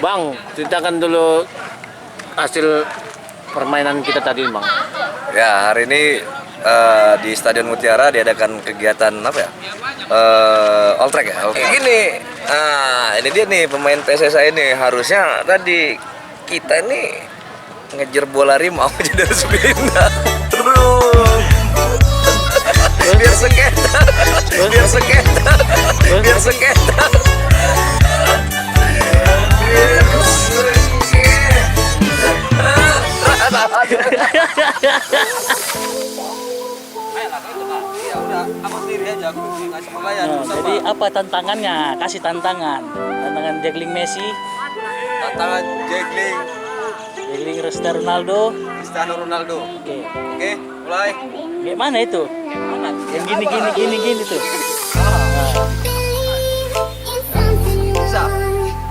Bang, ceritakan dulu hasil permainan kita tadi, Bang. Ya, hari ini di Stadion Mutiara diadakan kegiatan apa ya? All track ya. Oke. Gini, ini dia nih pemain PSSI ini. Harusnya tadi kita ini ngejar bola rimau jadi harus pindah. Terus biar seketa, biar seketa, biar seketa. Jadi apa tantangannya? Kasih tantangan. Tantangan juggling Messi, Tantangan juggling Cristiano Ronaldo. Cristiano Ronaldo. Oke. Oke, mulai. Kayak mana itu? Yang gini tuh. Bisa.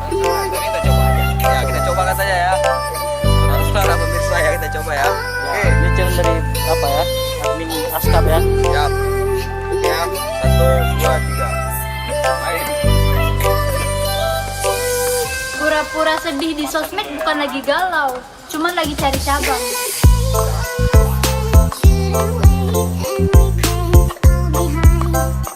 Kita coba aja. Ya, kita coba katanya ya. Saudara pemirsa ya, kita coba ya. Oke. Ini channel dari apa ya? Admin Askap ya. Siap. Ya, 1, 2, 3. Main. Pura-pura sedih di sosmed bukan lagi galau, cuman lagi cari cabang. I'll be high.